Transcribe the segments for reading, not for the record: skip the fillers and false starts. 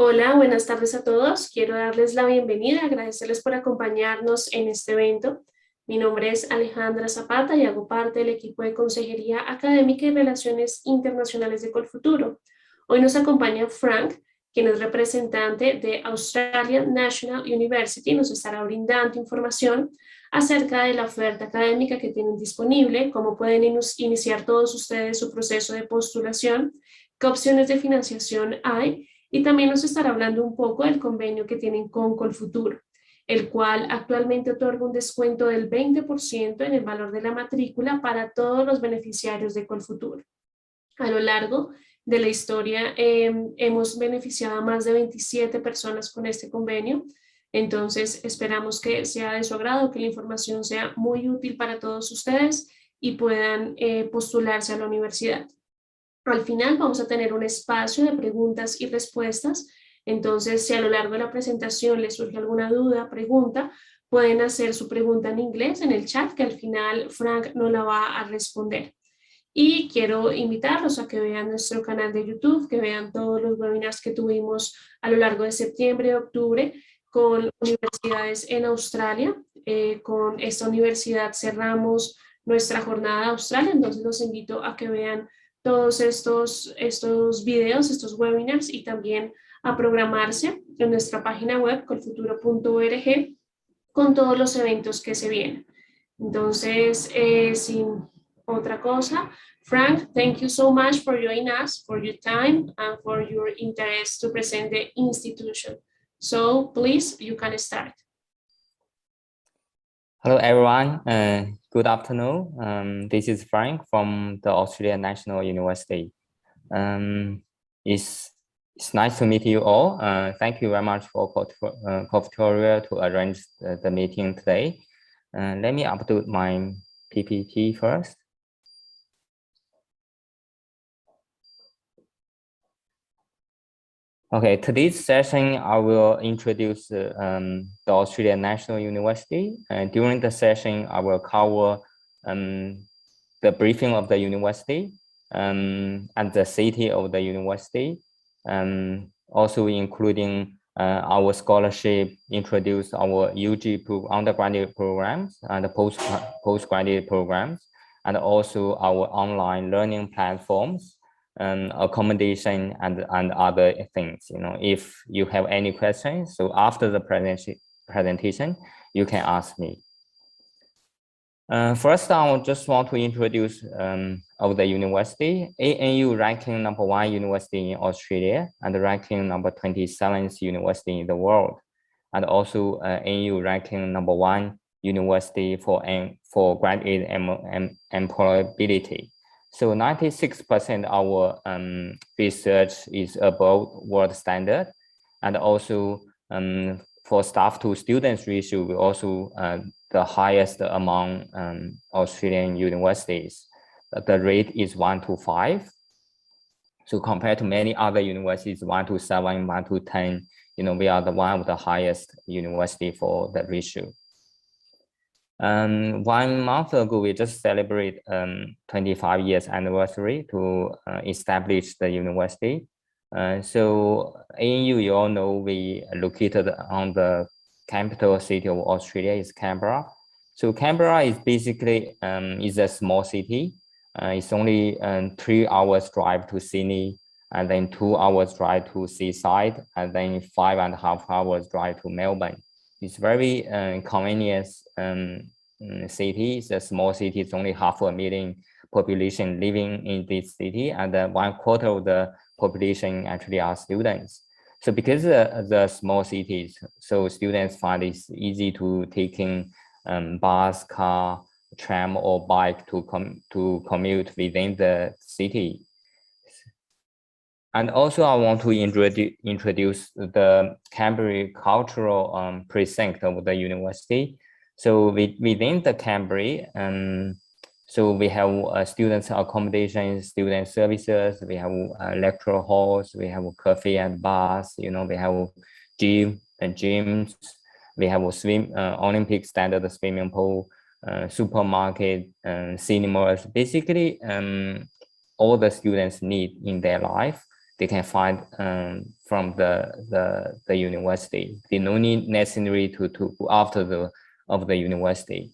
Hola, buenas tardes a todos. Quiero darles la bienvenida, agradecerles por acompañarnos en este evento. Mi nombre es Alejandra Zapata y hago parte del equipo de Consejería Académica y Relaciones Internacionales de Colfuturo. Hoy nos acompaña Frank, quien es representante de Australian National University y nos estará brindando información acerca de la oferta académica que tienen disponible, cómo pueden iniciar todos ustedes su proceso de postulación, qué opciones de financiación hay y también nos estará hablando un poco del convenio que tienen con Colfuturo, el cual actualmente otorga un descuento del 20% en el valor de la matrícula para todos los beneficiarios de Colfuturo. A lo largo de la historia hemos beneficiado a más de 27 personas con este convenio, entonces esperamos que sea de su agrado, que la información sea muy útil para todos ustedes y puedan postularse a la universidad. Al final vamos a tener un espacio de preguntas y respuestas. Entonces, si a lo largo de la presentación les surge alguna duda, pregunta, pueden hacer su pregunta en inglés en el chat, que al final Frank no la va a responder. Y quiero invitarlos a que vean nuestro canal de YouTube, que vean todos los webinars que tuvimos a lo largo de septiembre y octubre con universidades en Australia. Con esta universidad cerramos nuestra jornada de Australia, entonces los invito a que vean todos estos videos, estos webinars y también a programarse en nuestra página web colfuturo.org con todos los eventos que se vienen. Entonces, sin otra cosa, Frank, thank you so much for joining us, for your time, and for your interest to present the institution. So, please, you can start. Hello, everyone. Good afternoon. This is Frank from the Australian National University. It's nice to meet you all. Thank you very much for Colfuturo to arrange the meeting today. Let me upload my PPT first. Okay, today's session, I will introduce the Australian National University. And during the session, I will cover the briefing of the university and the city of the university, also including our scholarship, introduce our UG undergraduate programs and postgraduate programs, and also our online learning platforms, accommodation and other things. If you have any questions, so after the presentation, you can ask me. First, I just want to introduce of the university. ANU ranking #1 university in Australia and ranking number 27th university in the world, and also ANU ranking #1 university for graduate employability. So 96% our research is above world standard, and also for staff to students ratio, we also the highest among Australian universities. The rate is 1:5. So compared to many other universities, 1:7, 1:10, we are the one of the highest university for the ratio. 1 month ago, we just celebrate 25 years anniversary to establish the university. So ANU, you all know, we located on the capital city of Australia is Canberra. So Canberra is basically is a small city. It's only 3 hours drive to Sydney, and then 2 hours drive to Seaside, and then 5.5 hours drive to Melbourne. It's very convenient city. It's a small city. It's only 500,000 population living in this city, and 1/4 of the population actually are students. So because the small cities, so students find it's easy to taking bus, car, tram, or bike to commute within the city. And also, I want to introduce the Canberra cultural precinct of the university. So within the Canberra, so we have students accommodation, student services, we have lecture halls, we have cafe and bars, we have gym and gyms, we have a Olympic standard swimming pool, supermarket, cinemas, basically all the students need in their life. they can find from the university. They no need necessary to go after the university.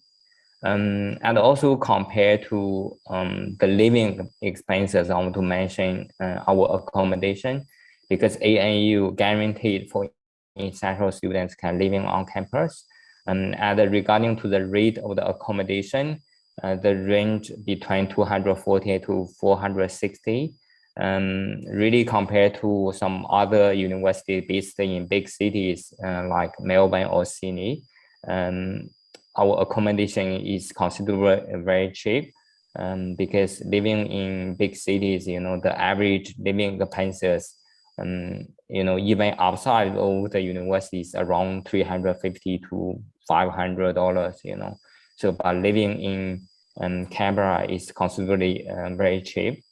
And also compared to the living expenses, I want to mention our accommodation, because ANU guaranteed for international students can living on campus. And regarding to the rate of the accommodation, the range between 240 to 460. Really compared to some other university based in big cities like Melbourne or Sydney, our accommodation is considered very cheap, because living in big cities, the average living expenses, even outside of the university is around $350 to $500, So, but living in Canberra is considerably very cheap.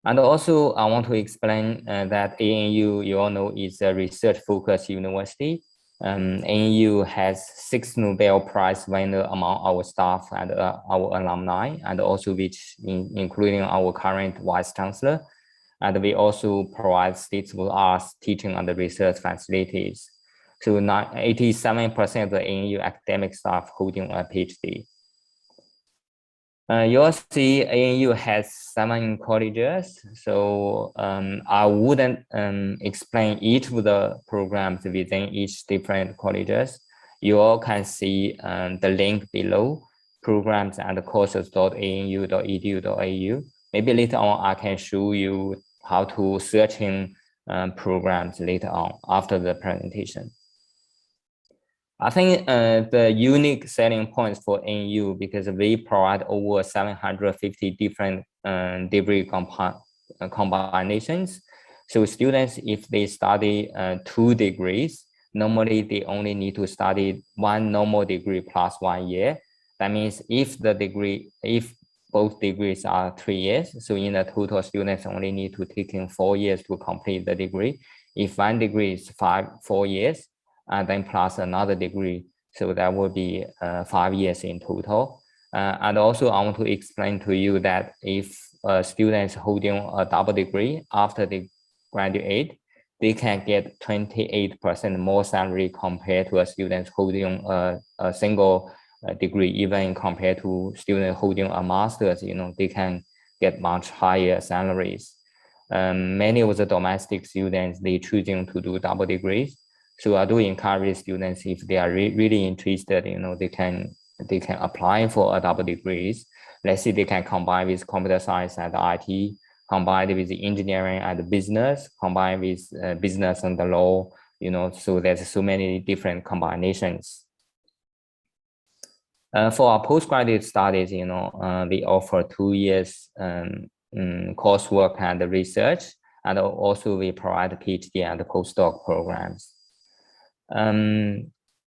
And also, I want to explain that ANU, you all know, is a research-focused university. ANU has 6 Nobel Prize winners among our staff and our alumni, and also including our current Vice Chancellor. And we also provide state-of-the-art teaching and research facilities. So 87% of the ANU academic staff holding a PhD. You'll see ANU has 7 colleges, so I wouldn't explain each of the programs within each different colleges. You all can see the link below, programs and courses.anu.edu.au. Maybe later on I can show you how to search in programs later on after the presentation. I think the unique selling points for ANU, because we provide over 750 different degree combinations. So students, if they study 2 degrees, normally they only need to study 1 normal degree plus 1 year. That means if both degrees are 3 years, so in the total, students only need to take in 4 years to complete the degree. If 1 degree is 4 years, and then plus another degree, so that will be 5 years in total. And also, I want to explain to you that if students holding a double degree after they graduate, they can get 28% more salary compared to a student holding a single degree. Even compared to students holding a master's, they can get much higher salaries. Many of the domestic students, they choosing to do double degrees. So I do encourage students, if they are really interested, they can apply for a double degrees. Let's say they can combine with computer science and IT, combine with the engineering and business, combine with business and the law, so there's so many different combinations. For our postgraduate studies, we offer 2 years coursework and research, and also we provide PhD and postdoc programs.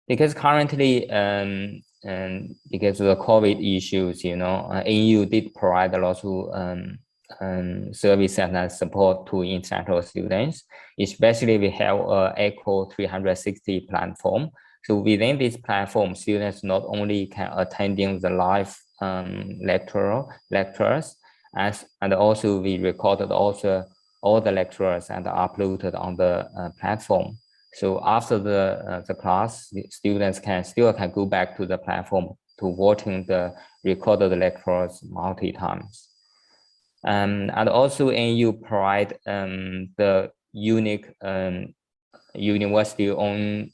Because currently, because of the COVID issues, ANU did provide a lot of service and support to international students. Especially, we have a ECHO 360 platform. So within this platform, students not only can attending the live lectures, and also we recorded also all the lecturers and uploaded on the platform. So after the class, the students can go back to the platform to watching the recorded lectures multi times. And also ANU provide the unique university-owned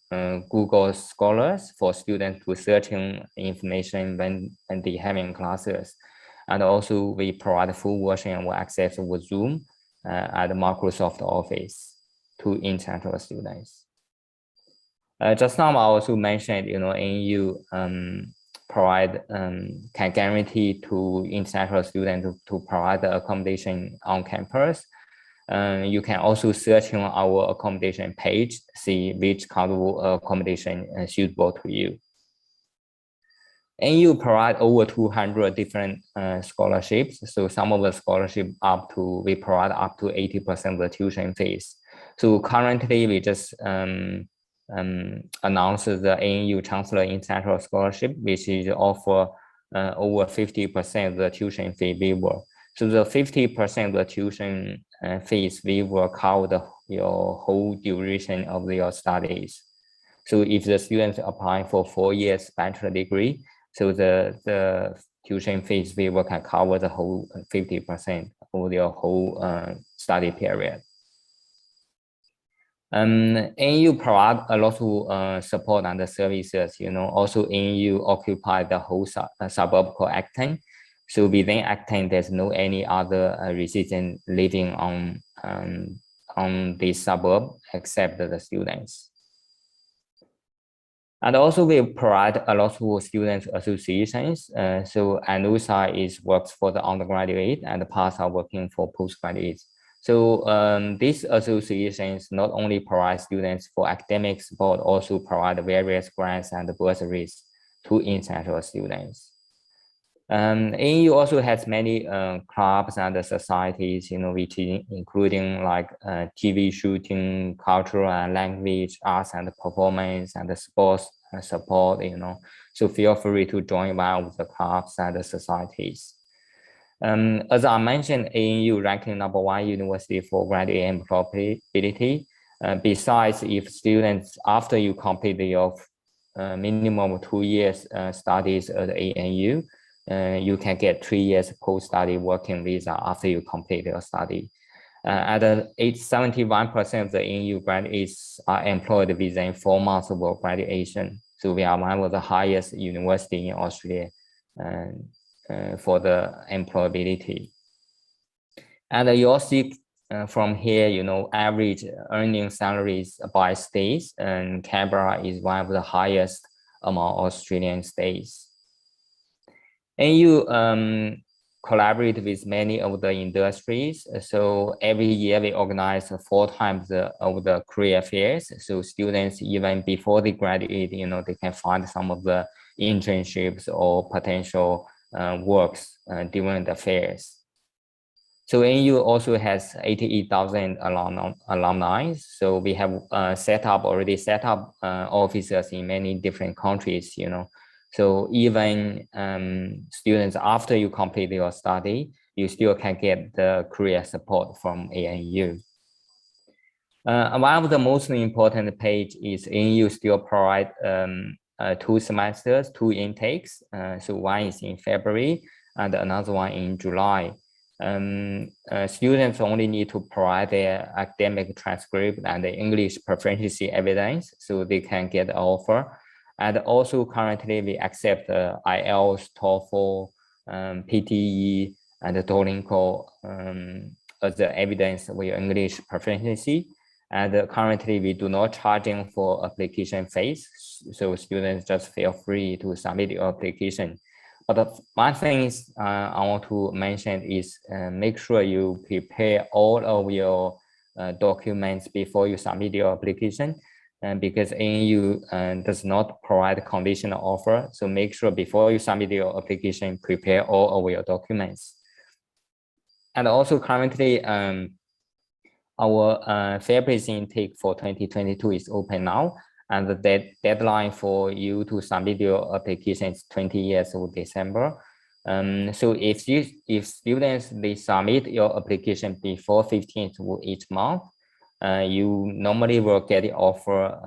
Google Scholars for students to searching information when they having classes. And also we provide full version of access with Zoom and Microsoft Office to international students. Just now I also mentioned, ANU provide can guarantee to international students to provide the accommodation on campus. You can also search on our accommodation page, see which kind of accommodation is suitable to you. ANU provide over 200 different scholarships. So some of the scholarship we provide up to 80% of the tuition fees. So currently we just announced the ANU Chancellor International Scholarship, which is offer over 50% of the tuition fee waiver. So the 50% of the tuition fees, we will cover your whole duration of your studies. So if the students apply for 4 years bachelor degree, so the tuition fees we will can cover the whole 50% of your whole study period. NU provide a lot of support and services. Also NU occupy the whole suburb called Acton. So within Acton, there's no any other resident living on this suburb except the students. And also we provide a lot of student associations. So ANUSA works for the undergraduate and PAS are working for postgraduates. So these associations not only provide students for academics, but also provide various grants and bursaries to international students. ANU also has many clubs and societies, which including like TV shooting, cultural and language, arts and performance, and sports support. So feel free to join one of the clubs and the societies. As I mentioned, ANU ranking #1 university for graduate employability. Besides, if students after you complete your minimum 2 years studies at ANU, you can get 3 years post-study working visa after you complete your study. At 71% of the ANU graduates are employed within 4 months of graduation. So we are one of the highest university in Australia for the employability. And you'll see from here, average earning salaries by states, and Canberra is one of the highest among Australian states. ANU collaborate with many of the industries. So every year we organize 4 times of the career fairs. So students, even before they graduate, they can find some of the internships or potential works during the fairs. So ANU also has 88,000 alumni. So we have already set up offices in many different countries, So even students, after you complete your study, you still can get the career support from ANU. One of the most important page is ANU still provide 2 semesters, 2 intakes. So one is in February and another one in July. Students only need to provide their academic transcript and the English proficiency evidence so they can get an offer. And also currently we accept IELTS, TOEFL, PTE, and Duolingo as the evidence of your English proficiency. And currently we do not charging for application fees. So students just feel free to submit your application. But one thing is I want to mention is make sure you prepare all of your documents before you submit your application. Because ANU does not provide conditional offer. So make sure before you submit your application, prepare all of your documents. And also currently, our February intake for 2022 is open now. And the deadline for you to submit your application is 20th of December. So if students, they submit your application before 15th of each month, you normally will get the offer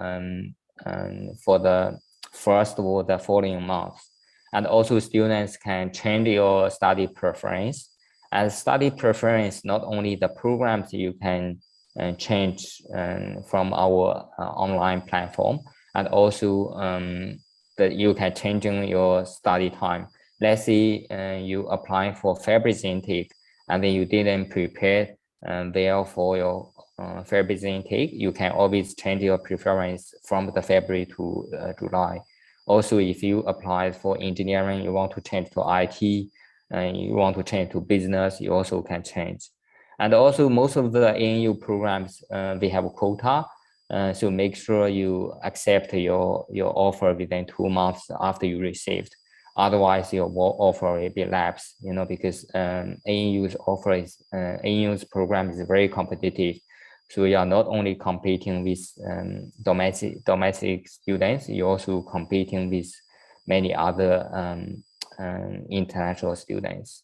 for the first or the following month. And also students can change your study preference. And study preference, not only the programs you can change from our online platform, and also that you can change your study time. Let's say you apply for February intake and then you didn't prepare well for your February intake, you can always change your preference from the February to July. Also, if you apply for engineering, you want to change to IT, and you want to change to business, you also can change. And also most of the ANU programs, they have a quota. So make sure you accept your offer within 2 months after you received. Otherwise, your offer will be lapsed, because ANU's program is very competitive. So you are not only competing with domestic students, you're also competing with many other international students.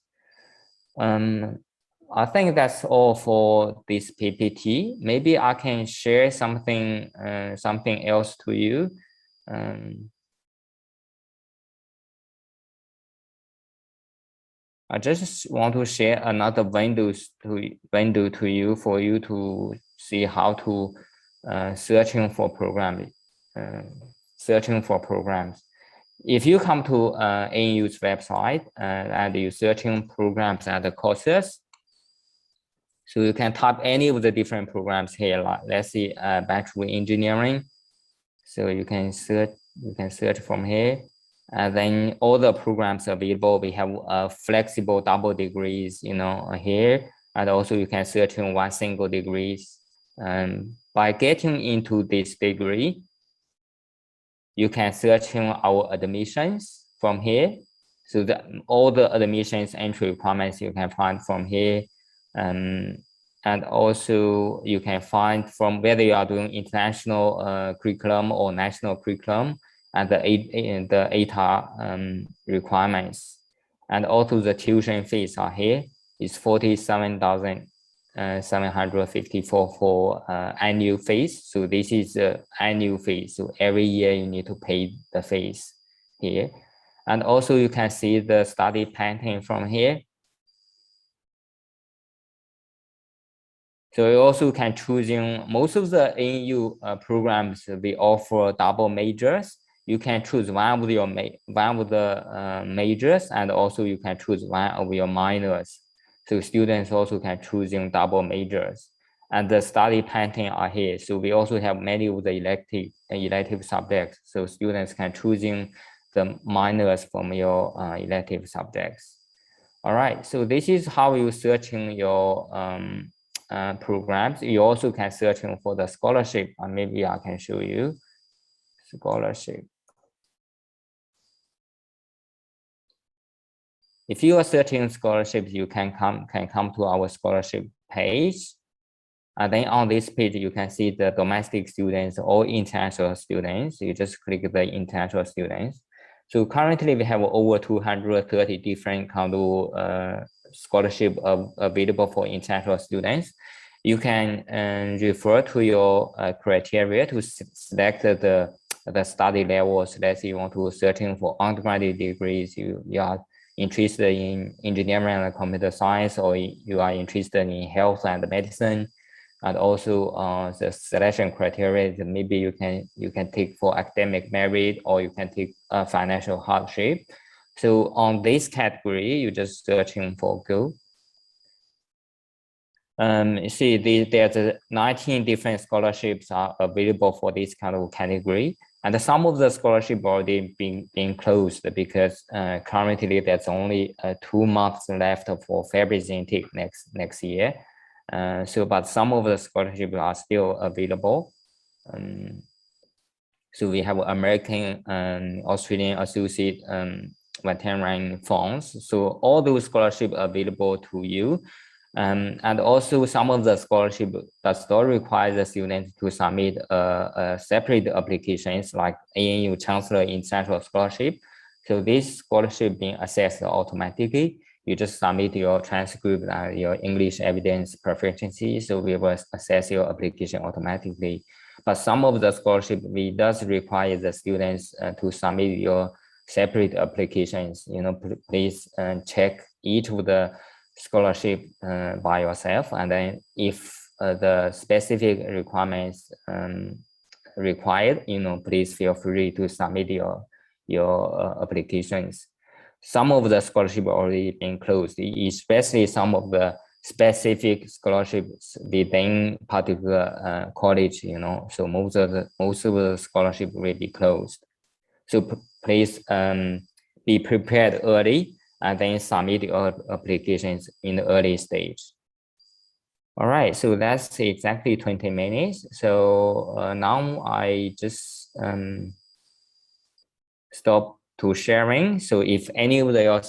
I think that's all for this PPT. Maybe I can share something else to you. I just want to share another window to you for you to see how to searching for programs. If you come to ANU's website and you searching programs and the courses, so you can type any of the different programs here. Like let's see, battery engineering. So you can search from here, and then all the programs available. We have flexible double degrees, here, and also you can search in one single degrees. By getting into this degree, you can search in our admissions from here. So all the admissions entry requirements you can find from here. And also you can find from whether you are doing international curriculum or national curriculum and the ATA requirements. And also the tuition fees are here. It's 47,754 for annual fees. So this is the annual fees. So every year you need to pay the fees here. And also you can see the study pattern from here. So you also can choose in most of the ANU programs, we offer double majors. You can choose one of the majors, and also you can choose one of your minors. So students also can choose in double majors. And the study pattern are here. So we also have many of the elective subjects. So students can choose in the minors from your elective subjects. All right, so this is how you search in your programs. You also can search for the scholarship, and maybe I can show you scholarship. If you are searching scholarships, you can come to our scholarship page. And then on this page, you can see the domestic students or international students. You just click the international students. So currently we have over 230 different kind of scholarship available for international students. You can refer to your criteria to select the study levels. Let's say you want to searching for undergraduate degrees. You are interested in engineering and computer science, or you are interested in health and medicine. And also the selection criteria, maybe you can take for academic merit, or you can take financial hardship. So on this category, you just searching for go. You see, there's 19 different scholarships are available for this kind of category, and some of the scholarship already being closed because currently there's only 2 months left for February's intake next year. But some of the scholarships are still available. So we have American and Australian Associate Veteran Funds. So all those scholarships are available to you. And also some of the scholarship that still require the students to submit a separate applications like ANU Chancellor International Scholarship. So this scholarship being assessed automatically. You just submit your transcript and your English evidence proficiency. So we will assess your application automatically. But some of the scholarship, we does require the students to submit your separate applications. Please check each of the scholarship by yourself. And then if the specific requirements required, please feel free to submit your applications. Some of the scholarship already been closed, especially some of the specific scholarships within particular college, so most of the scholarship will be closed. So please be prepared early and then submit your applications in the early stage. All right, so that's exactly 20 minutes. So now I just stop to sharing. So if any of the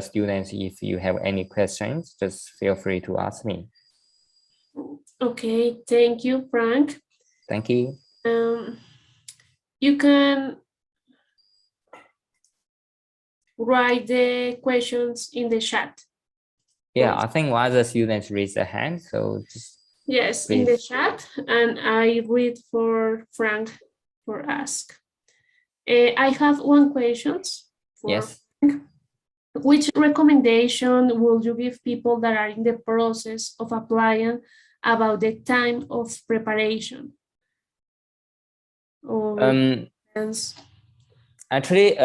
students, if you have any questions, just feel free to ask me. Okay, thank you, Frank. Thank you. You can write the questions in the chat. Yeah, I think one of the students raised a hand, so just yes, in the please. chat, and I read for Frank for ask. I have one question for Yes. which recommendation would you give people that are in the process of applying about the time of preparation? Or Actually,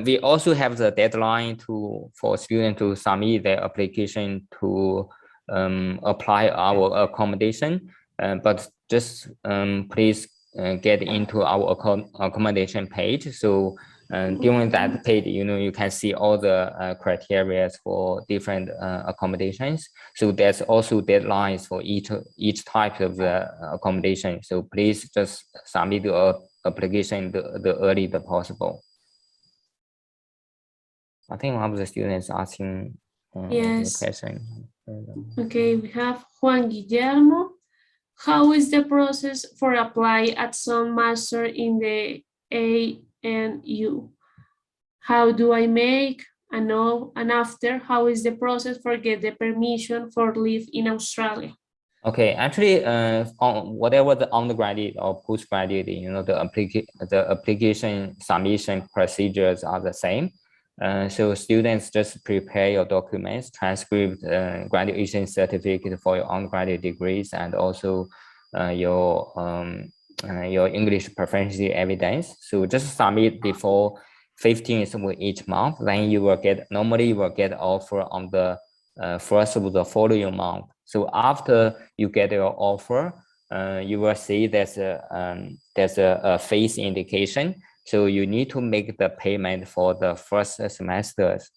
we also have the deadline for students to submit their application to apply our accommodation. But just please get into our accommodation page. So during that page, you can see all the criteria for different accommodations. So there's also deadlines for each type of the accommodation. So please just submit the application the early the possible. I think one of the students asking the yes. question. Okay, we have Juan Guillermo. How is the process for apply at some master in the ANU? How do I make an O and after? How is the process for get the permission for live in Australia? Okay, actually, on whatever the undergraduate or postgraduate, the application submission procedures are the same. So students just prepare your documents, transcript, graduation certificate for your undergraduate degrees, and also your English proficiency evidence. So just submit before 15th of each month. Then you will get offer on the first of the following month. So after you get your offer, you will see there's a phase indication. So you need to make the payment for the first semesters.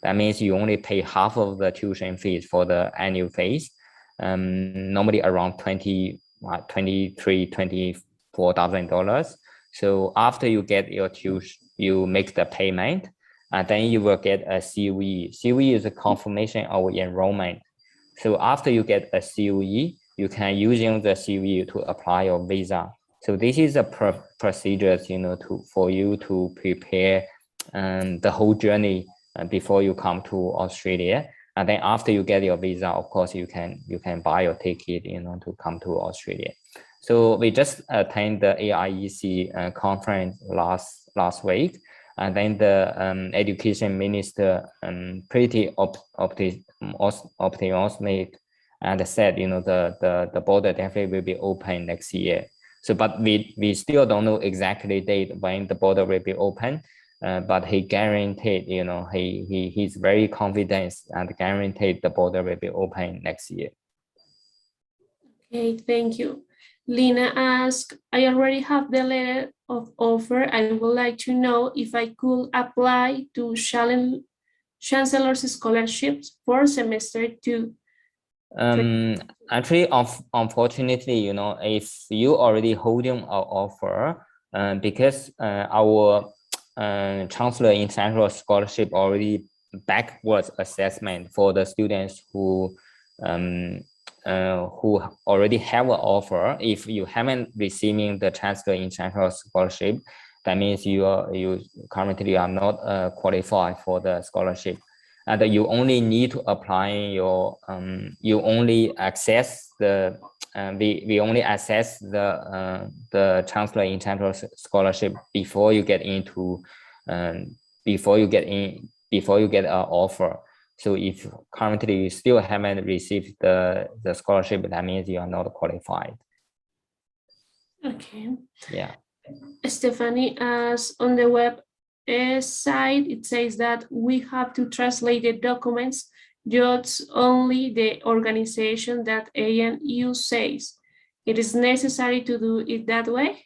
That means you only pay half of the tuition fees for the annual phase, normally around $24,000. So after you get your tuition, you make the payment, and then you will get a COE. COE is a confirmation of enrollment. So after you get a COE, you can using the COE to apply your visa. So this is a procedures, for you to prepare the whole journey before you come to Australia. And then after you get your visa, of course, you can buy your ticket, to come to Australia. So we just attend the AIEC conference last week, and then the education minister pretty optimistic and said, the border definitely will be open next year. So, but we still don't know exactly date when the border will be open. But he guaranteed, he's very confident and guaranteed the border will be open next year. Okay, thank you. Lina asked, I already have the letter of offer. I would like to know if I could apply to Chancellor's scholarships for semester 2. Actually, unfortunately, if you already holding our offer, because our Chancellor International Scholarship already backwards assessment for the students who already have an offer. If you haven't receiving the Chancellor International Scholarship, that means you currently are not qualified for the scholarship. And you only need to apply your you only access the we only access the Chancellor International Scholarship before you get into before you get an offer. So if currently you still haven't received the scholarship, that means you are not qualified. Okay. Yeah. Stephanie, as on the web site, it says that we have to translate the documents just only the organization that ANU says. It is necessary to do it that way?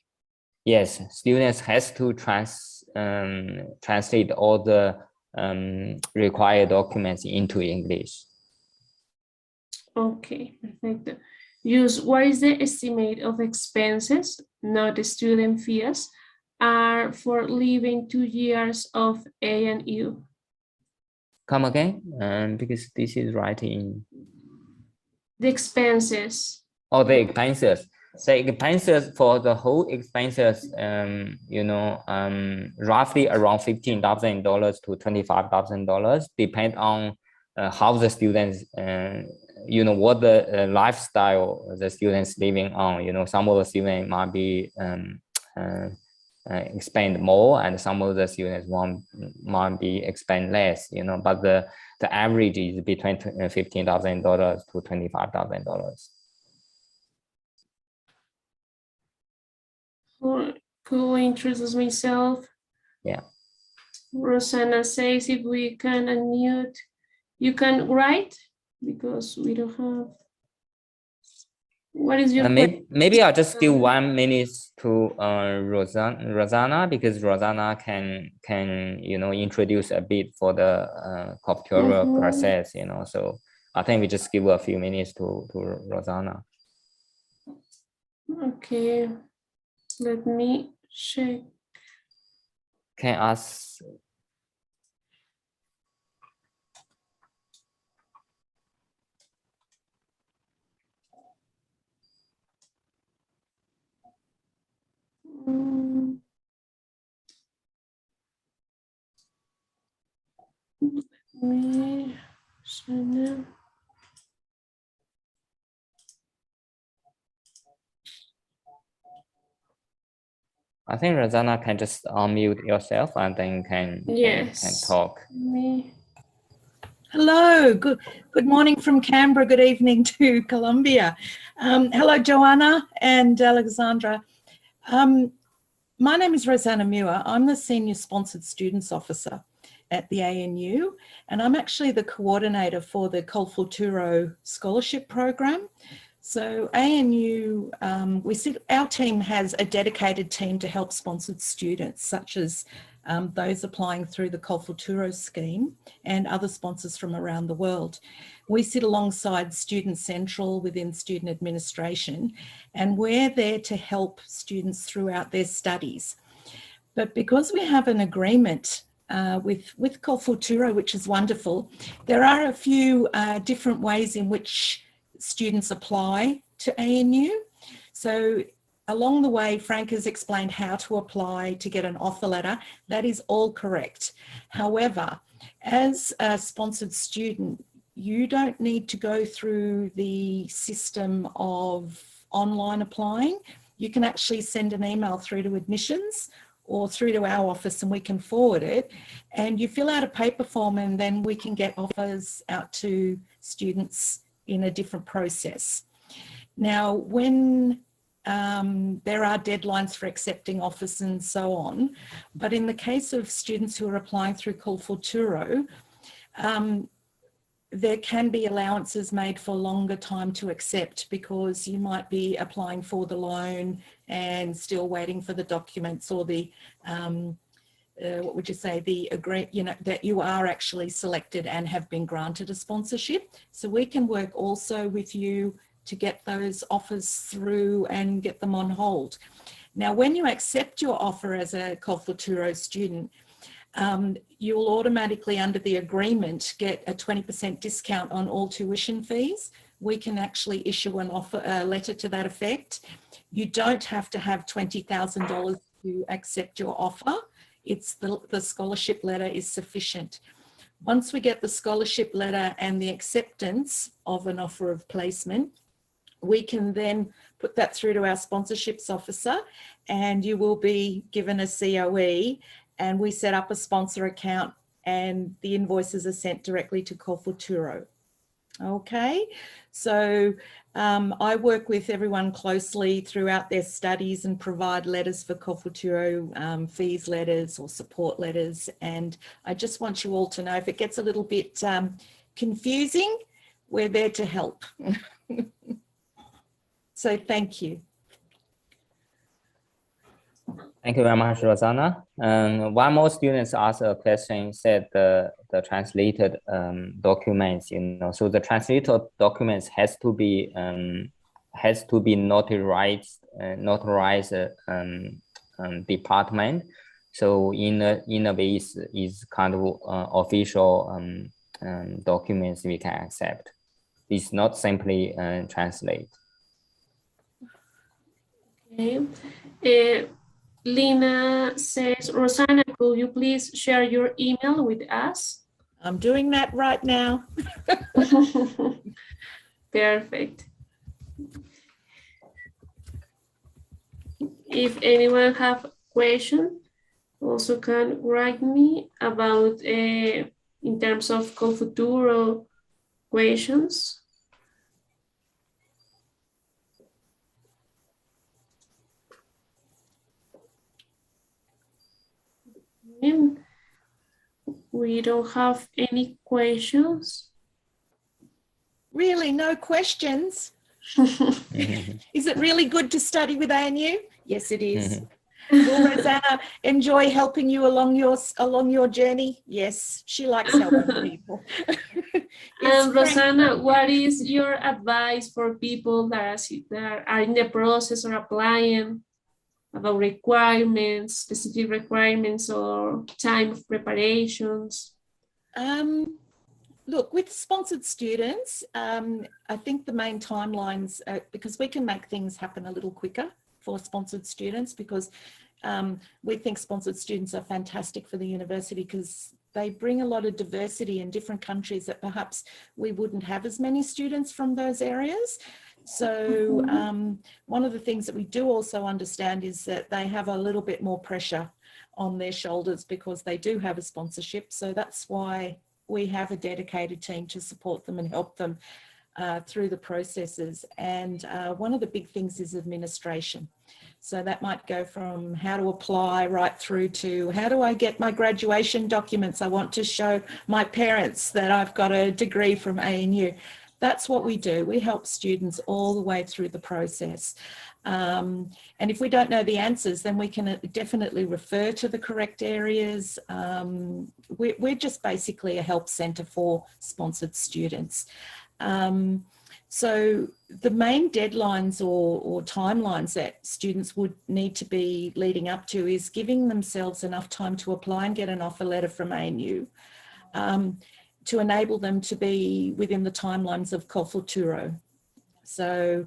Yes, students has to translate all the required documents into English. Okay, perfect. Use what is the estimate of expenses, not the student fees, are for living 2 years of ANU? Come again, because this is writing. The expenses. Oh, the expenses. The expenses for the whole expenses, roughly around $15,000 to $25,000, depend on how the students, what the lifestyle the students living on. Some of the students might be expand more, and some of the students might be expand less. But the average is between $15,000 to $25,000. Who introduce myself? Yeah. Rosanna says if we can unmute, you can write because we don't have. What is your question? Maybe I'll just give 1 minute to Rosanna, because Rosanna can introduce a bit for the cultural process. So I think we just give a few minutes to Rosanna. Okay, let me check. Can I ask? I think Rosanna can just unmute yourself and then can talk. Hello, good morning from Canberra, good evening to Colombia. Hello, Joanna and Alexandra. My name is Rosanna Muir. I'm the Senior Sponsored Students Officer at the ANU, and I'm actually the coordinator for the Colfulturo Scholarship Program. So ANU, our team has a dedicated team to help sponsored students, such as those applying through the Colfulturo scheme and other sponsors from around the world. We sit alongside Student Central within student administration, and we're there to help students throughout their studies. But because we have an agreement with Colfulturo, which is wonderful, there are a few different ways in which students apply to ANU. So along the way, Frank has explained how to apply to get an offer letter. That is all correct. However, as a sponsored student, you don't need to go through the system of online applying. You can actually send an email through to admissions or through to our office and we can forward it, and you fill out a paper form and then we can get offers out to students in a different process. Now, when there are deadlines for accepting offers and so on, but in the case of students who are applying through Colfulturo, there can be allowances made for longer time to accept, because you might be applying for the loan and still waiting for the documents or the what would you say, the that you are actually selected and have been granted a sponsorship. So we can work also with you to get those offers through and get them on hold. Now, when you accept your offer as a Colfulturo student, you'll automatically, under the agreement, get a 20% discount on all tuition fees. We can actually issue an offer, a letter to that effect. You don't have to have $20,000 to accept your offer. It's the scholarship letter is sufficient. Once we get the scholarship letter and the acceptance of an offer of placement, we can then put that through to our sponsorships officer, and you will be given a COE, and we set up a sponsor account and the invoices are sent directly to Colfulturo. Okay, so I work with everyone closely throughout their studies and provide letters for Colfulturo, fees letters or support letters. And I just want you all to know, if it gets a little bit confusing, we're there to help. So thank you. Thank you very much, Rosanna. One more students asked a question, said the translated documents, so the translated documents has to be notarized department. So in a way is kind of official documents we can accept. It's not simply translate. Okay. Lina says, Rosanna, could you please share your email with us? I'm doing that right now. Perfect. If anyone have question, also can write me about in terms of Confuturo questions. We don't have any questions. Really, no questions? Is it really good to study with ANU? Yes, it is. Will Rosanna enjoy helping you along your journey? Yes, she likes helping people. And Rosanna, what is your advice for people that are in the process or applying about requirements, specific requirements or time of preparations? Look, with sponsored students, I think the main timelines, because we can make things happen a little quicker for sponsored students, because we think sponsored students are fantastic for the university because they bring a lot of diversity in different countries that perhaps we wouldn't have as many students from those areas. So one of the things that we do also understand is that they have a little bit more pressure on their shoulders because they do have a sponsorship. So that's why we have a dedicated team to support them and help them through the processes. And one of the big things is administration. So that might go from how to apply right through to how do I get my graduation documents? I want to show my parents that I've got a degree from ANU. That's what we do. We help students all the way through the process. And if we don't know the answers, then we can definitely refer to the correct areas. We're just basically a help centre for sponsored students. So the main deadlines or timelines that students would need to be leading up to is giving themselves enough time to apply and get an offer letter from ANU to enable them to be within the timelines of Confuturo. So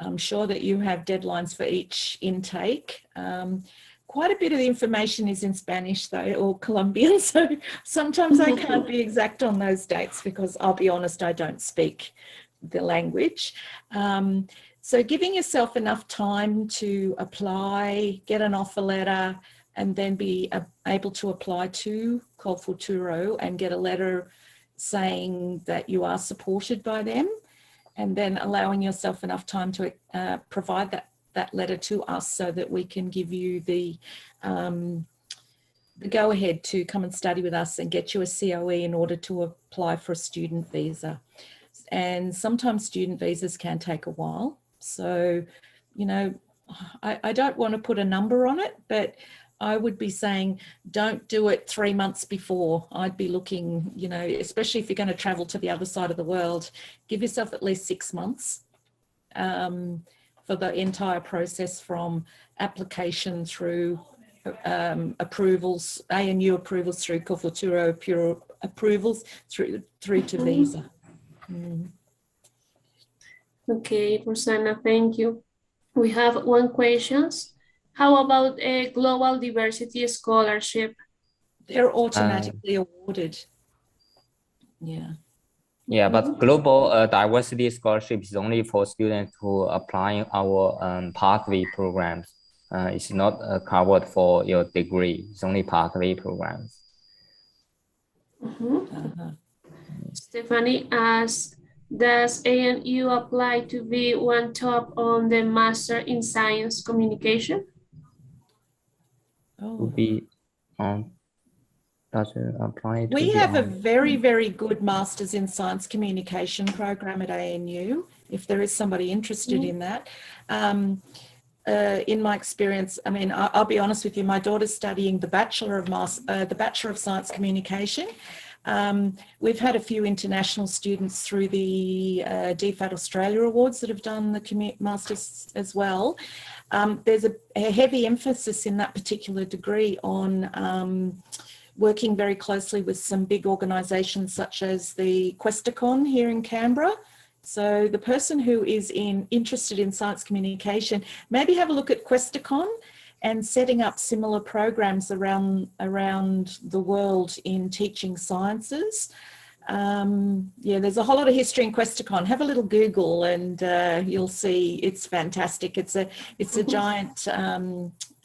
I'm sure that you have deadlines for each intake. Quite a bit of the information is in Spanish though, or Colombian, so sometimes I can't be exact on those dates because I'll be honest, I don't speak the language. So giving yourself enough time to apply, get an offer letter, and then be able to apply to Confuturo and get a letter saying that you are supported by them, and then allowing yourself enough time to provide that letter to us so that we can give you the go-ahead to come and study with us and get you a COE in order to apply for a student visa. And sometimes student visas can take a while. So, you know, I don't want to put a number on it, but I would be saying don't do it 3 months before. I'd be looking, you know, especially if you're going to travel to the other side of the world, give yourself at least 6 months for the entire process from application through approvals, ANU approvals through Confuturo Pure approvals through to visa. Okay, Rosanna, thank you. We have one question. How about a global diversity scholarship? They're automatically awarded. Yeah. Yeah, but global diversity scholarship is only for students who apply our pathway programs. It's not covered for your degree. It's only pathway programs. Stephanie asks, does ANU apply to be one top on the Master in Science Communication? To be does it apply to we have a very, very good Masters in Science Communication program at ANU, if there is somebody interested in that. In my experience, I mean, I'll be honest with you, my daughter's studying the Bachelor of Science Communication. We've had a few international students through the DFAT Australia Awards that have done the Masters as well. There's a heavy emphasis in that particular degree on working very closely with some big organisations such as the Questacon here in Canberra. So the person who is interested in science communication, maybe have a look at Questacon and setting up similar programs around the world in teaching sciences. Yeah, there's a whole lot of history in Questacon. Have a little Google and you'll see it's fantastic. It's a giant,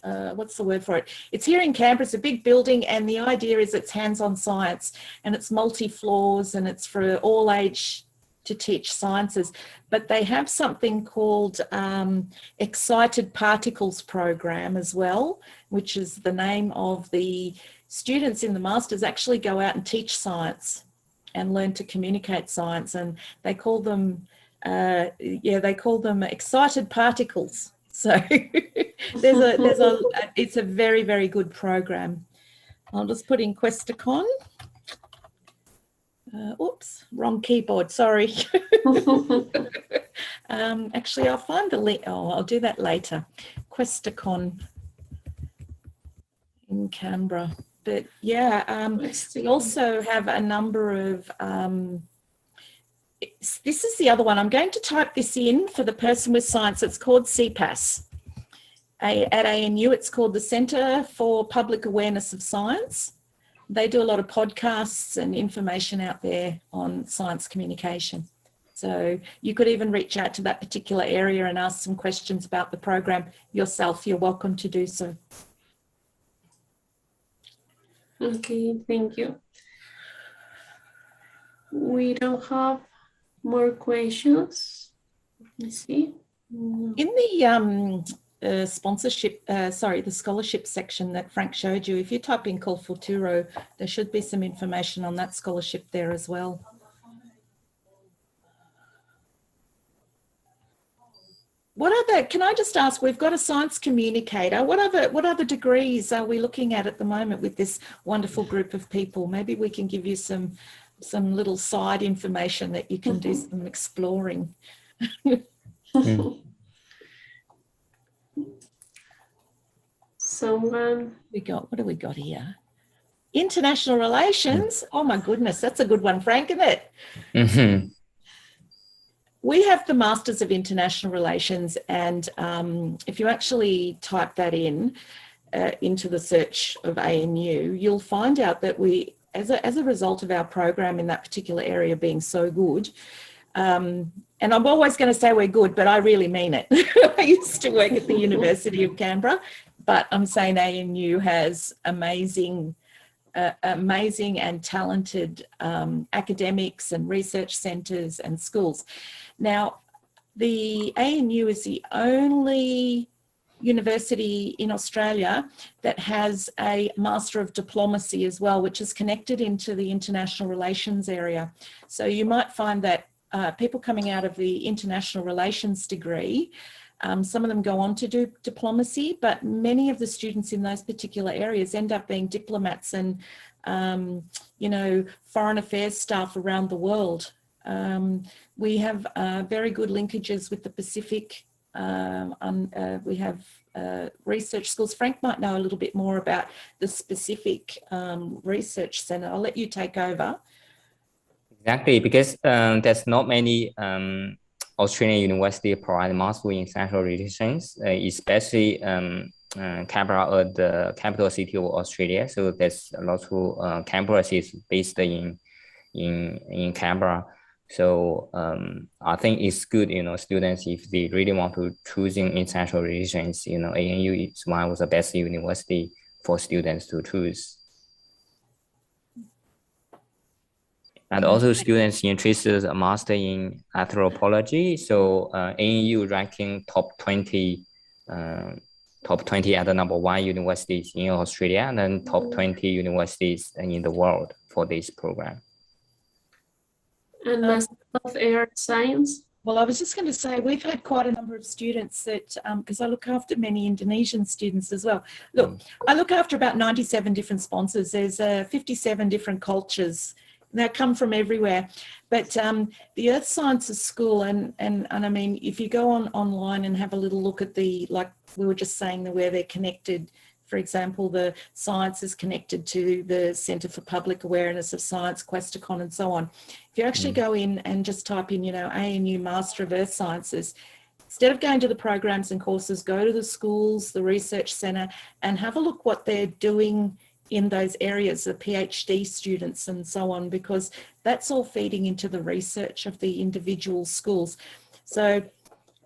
what's the word for it? It's here in Canberra. It's a big building, and the idea is it's hands-on science, and it's multi-floors, and it's for all age to teach sciences. But they have something called Excited Particles program as well, which is the name of the students in the masters actually go out and teach science and learn to communicate science, and they call them excited particles. So it's a very, very good program. I'll just put in Questacon. Oops, wrong keyboard, sorry. Actually, I'll find the link. Oh, I'll do that later. Questacon in Canberra. But yeah, we also have a number of, this is the other one. I'm going to type this in for the person with science. It's called CPAS. At ANU, it's called the Centre for Public Awareness of Science. They do a lot of podcasts and information out there on science communication. So you could even reach out to that particular area and ask some questions about the program yourself. You're welcome to do so. Okay, thank you. We don't have more questions. Let me see. In the sponsorship, the scholarship section that Frank showed you, if you type in Call Futuro, there should be some information on that scholarship there as well. Can I just ask, we've got a science communicator. What other degrees are we looking at the moment with this wonderful group of people? Maybe we can give you some little side information that you can do some exploring. Someone. What do we got here? International relations. Oh my goodness, that's a good one, Frank, isn't it? Mm-hmm. We have the Masters of International Relations, and if you actually type that into the search of ANU, you'll find out that we, as a result of our program in that particular area being so good, and I'm always going to say we're good, but I really mean it. I used to work at the University of Canberra, but I'm saying ANU has amazing and talented academics and research centres and schools. Now, the ANU is the only university in Australia that has a Master of Diplomacy as well, which is connected into the international relations area. So you might find that people coming out of the international relations degree, some of them go on to do diplomacy, but many of the students in those particular areas end up being diplomats and, foreign affairs staff around the world. We have very good linkages with the Pacific. We have research schools. Frank might know a little bit more about the specific research centre. I'll let you take over. Exactly, because there's not many Australian university provide Master in International Relations, especially Canberra, the capital city of Australia. So there's a lot of campuses based in Canberra. So I think it's good, students, if they really want to choose in international relations, ANU is one of the best university for students to choose. And also students interested a master in anthropology. So ANU ranking top 20 at the #1 universities in Australia, and then top 20 universities in the world for this program. And Master of Earth Science? Well, I was just going to say, we've had quite a number of students that, because I look after many Indonesian students as well. Look, I look after about 97 different sponsors. There's 57 different cultures that come from everywhere. But the Earth Sciences School, and I mean, if you go online and have a little look at like we were just saying, where they're connected. For example, the science is connected to the Centre for Public Awareness of Science, Questacon, and so on. If you actually go in and just type in, ANU Master of Earth Sciences, instead of going to the programs and courses, go to the schools, the research centre, and have a look what they're doing in those areas, the PhD students and so on, because that's all feeding into the research of the individual schools. So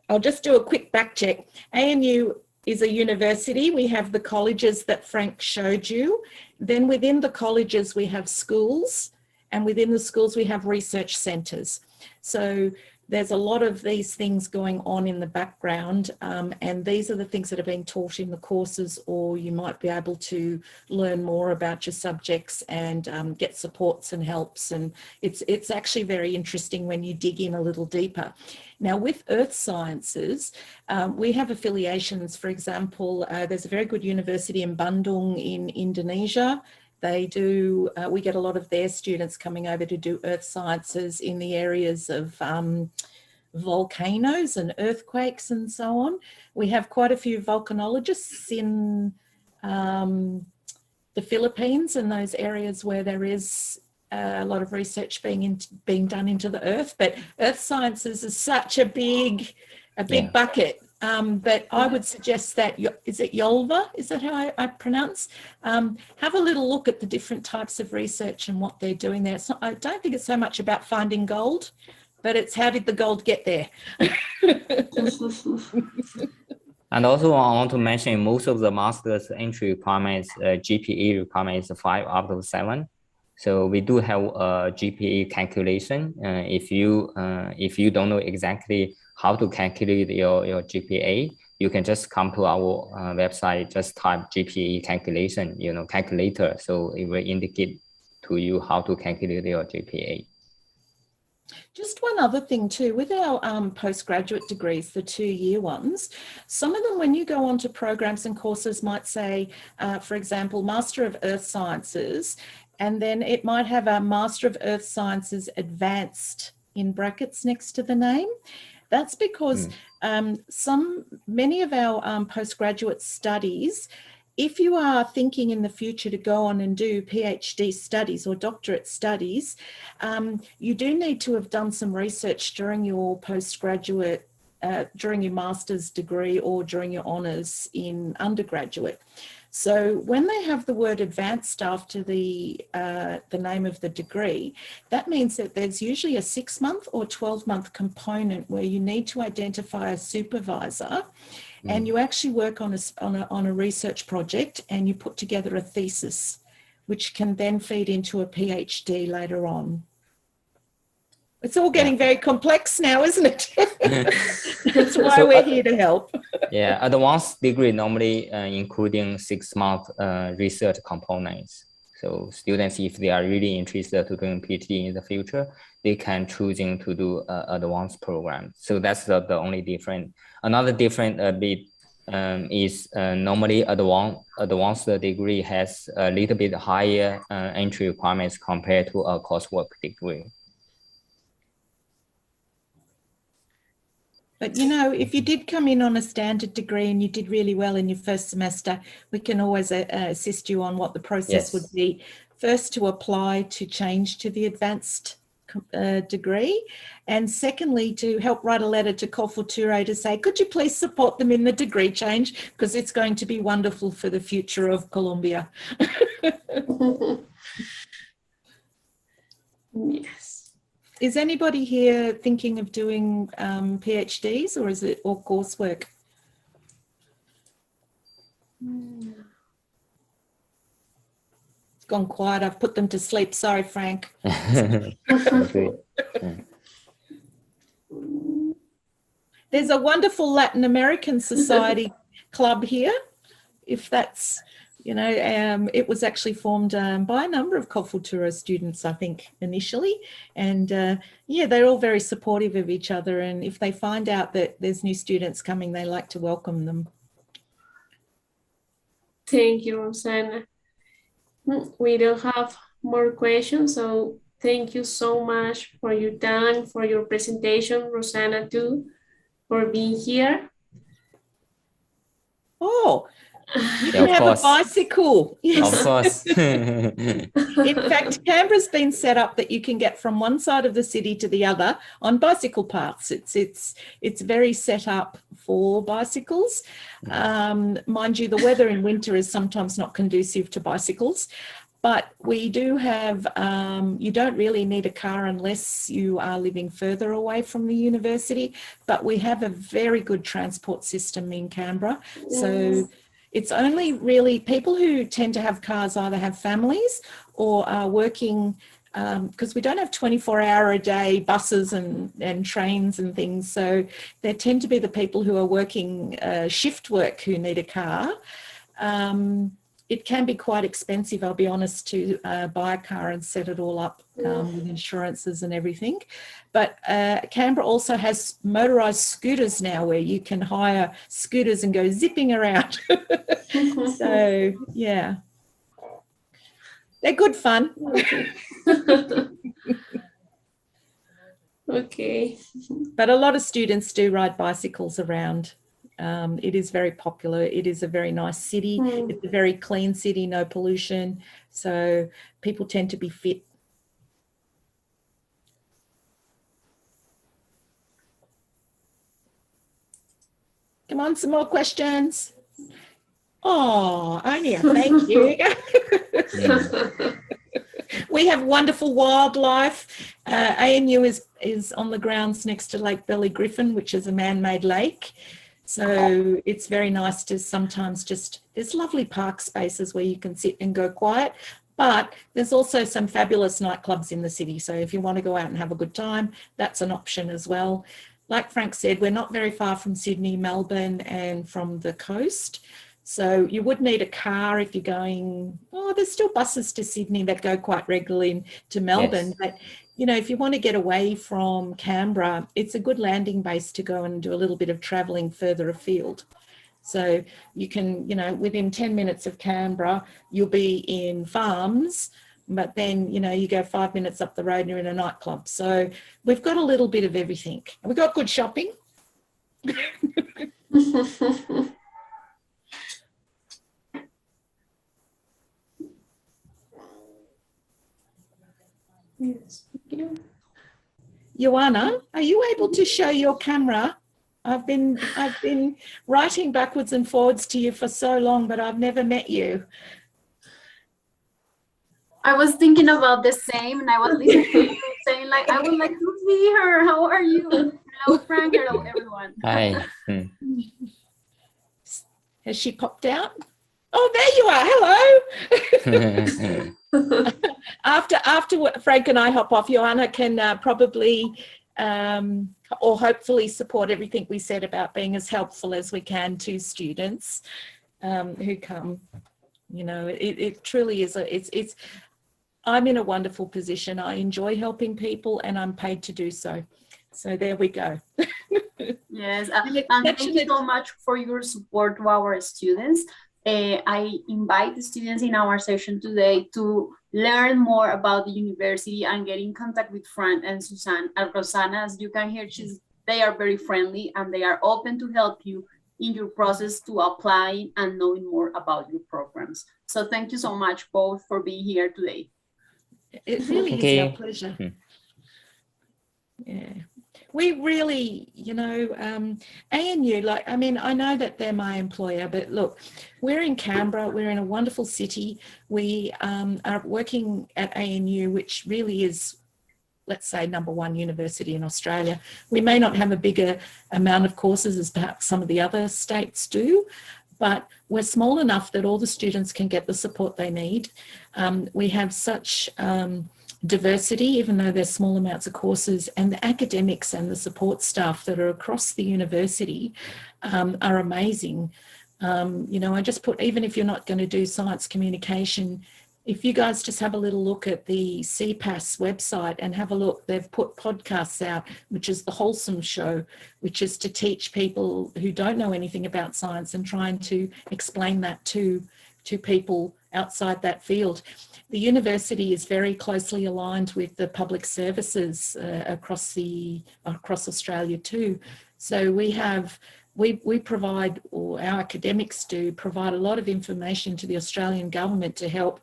I'll just do a quick back check. ANU is a university. We have the colleges that Frank showed you. Then within the colleges, we have schools, and within the schools, we have research centres. So there's a lot of these things going on in the background, and these are the things that are being taught in the courses, or you might be able to learn more about your subjects and get supports and helps. And it's actually very interesting when you dig in a little deeper. Now, with earth sciences, we have affiliations. For example, there's a very good university in Bandung in Indonesia. They do, we get a lot of their students coming over to do earth sciences in the areas of volcanoes and earthquakes and so on. We have quite a few volcanologists in the Philippines and those areas where there is a lot of research being done into the earth. But earth sciences is such a big bucket. But I would suggest that, is it Yolva? Is that how I pronounce? Have a little look at the different types of research and what they're doing there. It's not, I don't think it's so much about finding gold, but it's how did the gold get there? And also I want to mention most of the master's entry requirements, GPA requirements 5 out of 7. So we do have a GPA calculation. If you don't know exactly how to calculate your GPA, you can just come to our website, just type GPA calculation, calculator. So it will indicate to you how to calculate your GPA. Just one other thing too, with our postgraduate degrees, the 2-year ones, some of them when you go on to programs and courses might say, for example, Master of Earth Sciences, and then it might have a Master of Earth Sciences Advanced in brackets next to the name. That's because many of our postgraduate studies, if you are thinking in the future to go on and do PhD studies or doctorate studies, you do need to have done some research during your postgraduate, during your master's degree or during your honours in undergraduate. So when they have the word advanced after the name of the degree, that means that there's usually a 6-month or 12-month component where you need to identify a supervisor and you actually work on a research project and you put together a thesis, which can then feed into a PhD later on. It's all getting very complex now, isn't it? That's why we're here to help. Advanced degree normally including 6-month research components. So students, if they are really interested to doing PhD in the future, they can choosing to do advanced program. So that's the only different. Another different bit is normally advanced degree has a little bit higher entry requirements compared to a coursework degree. But, if you did come in on a standard degree and you did really well in your first semester, we can always assist you on what the process would be. First, to apply to change to the advanced degree. And secondly, to help write a letter to Culture to say, could you please support them in the degree change? Because it's going to be wonderful for the future of Colombia. Yes. Is anybody here thinking of doing PhDs or is it all coursework? It's gone quiet. I've put them to sleep. Sorry, Frank. There's a wonderful Latin American Society club here. If that's, it was actually formed by a number of Cultura students, I think, initially. And they're all very supportive of each other. And if they find out that there's new students coming, they like to welcome them. Thank you, Rosanna. We don't have more questions, so thank you so much for your time, for your presentation, Rosanna, too, for being here. Oh, You Yeah, can of have course. a bicycle. Yes. Of course. In fact, Canberra's been set up that you can get from one side of the city to the other on bicycle paths. It's very set up for bicycles. Mind you, the weather in winter is sometimes not conducive to bicycles. But we do have, you don't really need a car unless you are living further away from the university, but we have a very good transport system in Canberra. So it's only really people who tend to have cars either have families or are working, because we don't have 24-hour-a-day buses and trains and things. So there tend to be the people who are working shift work who need a car. It can be quite expensive, I'll be honest, to buy a car and set it all up with insurances and everything. But Canberra also has motorised scooters now where you can hire scooters and go zipping around. So, yeah. They're good fun. Okay. But a lot of students do ride bicycles around. It is very popular. It is a very nice city. It's a very clean city, no pollution. So people tend to be fit. Come on, some more questions. Oh, Anya, thank you. We have wonderful wildlife. ANU is on the grounds next to Lake Belly Griffin, which is a man-made lake. So it's very nice to sometimes there's lovely park spaces where you can sit and go quiet, but there's also some fabulous nightclubs in the city. So if you want to go out and have a good time, that's an option as well. Like Frank said, we're not very far from Sydney, Melbourne, and from the coast. So you would need a car if you're going, there's still buses to Sydney that go quite regularly to Melbourne. Yes. But, if you want to get away from Canberra, it's a good landing base to go and do a little bit of travelling further afield. So you can, within 10 minutes of Canberra, you'll be in farms, but then, you go 5 minutes up the road and you're in a nightclub. So we've got a little bit of everything. We've got good shopping. Yes. Joanna, are you able to show your camera? I've been writing backwards and forwards to you for so long, but I've never met you. I was thinking about the same, and I was listening to you saying, like, I would like to see her. How are you? Hello, Frank. Hello, everyone. Hi. Has she popped out? Oh, there you are. Hello. After Frank and I hop off, Joanna can probably or hopefully support everything we said about being as helpful as we can to students who come. It truly is I'm in a wonderful position. I enjoy helping people and I'm paid to do so. So there we go. Yes, and thank you so much for your support to our students. I invite the students in our session today to learn more about the university and get in contact with Fran and Suzanne and Rosanna. As you can hear, they are very friendly and they are open to help you in your process to apply and knowing more about your programs. So thank you so much both for being here today. It really is our pleasure. Yeah. We really, ANU, I know that they're my employer, but look, we're in Canberra, we're in a wonderful city. We are working at ANU, which really is, let's say, #1 university in Australia. We may not have a bigger amount of courses as perhaps some of the other states do, but we're small enough that all the students can get the support they need. We have such diversity, even though there's small amounts of courses, and the academics and the support staff that are across the university are amazing. I just put, even if you're not going to do science communication, if you guys just have a little look at the CPAS website and have a look, they've put podcasts out, which is the Wholesome Show, which is to teach people who don't know anything about science and trying to explain that to people outside that field. The university is very closely aligned with the public services across Australia too. So we have we provide, or our academics do, provide a lot of information to the Australian government to help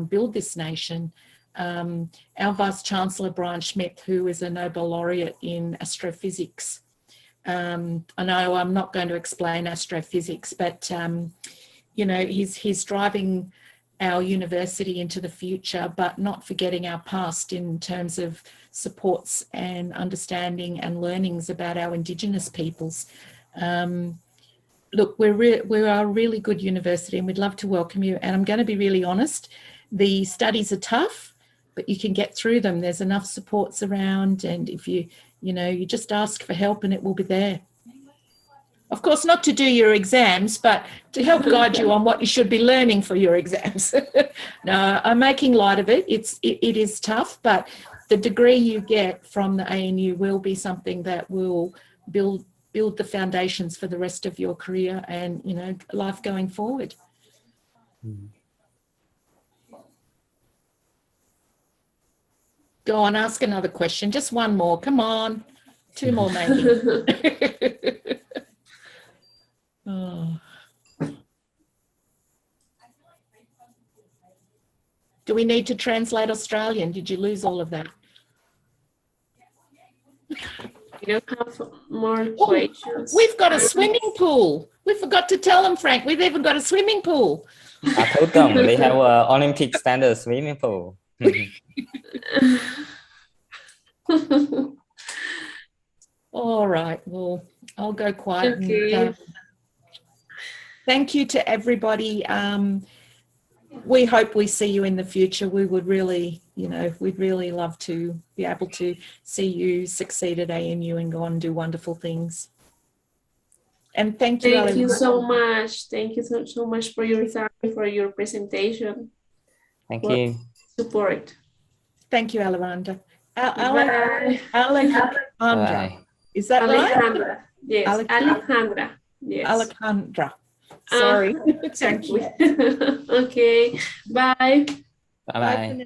build this nation. Our Vice-Chancellor, Brian Schmidt, who is a Nobel laureate in astrophysics. I know I'm not going to explain astrophysics, but you know, he's driving our university into the future, but not forgetting our past in terms of supports and understanding and learnings about our Indigenous peoples. Look, we are a really good university and we'd love to welcome you. And I'm going to be really honest, the studies are tough, but you can get through them. There's enough supports around, and if you just ask for help and it will be there. Of course, not to do your exams, but to help guide you on what you should be learning for your exams. No, I'm making light of it. It is tough, but the degree you get from the ANU will be something that will build the foundations for the rest of your career and, you know, life going forward. Go on, ask another question. Just one more. Come on. 2 more maybe. Oh. Do we need to translate Australian? Did you lose all of that? You don't have more questions. We've got a swimming pool. We forgot to tell them, Frank. We've even got a swimming pool. I told them they have an Olympic standard swimming pool. All right. Well, I'll go quiet. Okay. And, thank you to everybody. We hope we see you in the future. We would really, you know, we'd really love to be able to see you succeed at ANU and go on and do wonderful things. And thank you, Thank you so much. Thank you so much for your time, for your presentation. Thank you. Support. Thank you, Alejandra. Bye. Alejandra. Is that Alejandra. right? Yes, Alejandra. Yes. Alejandra. Sorry. Exactly. Okay. Bye. Bye-bye. Bye for now.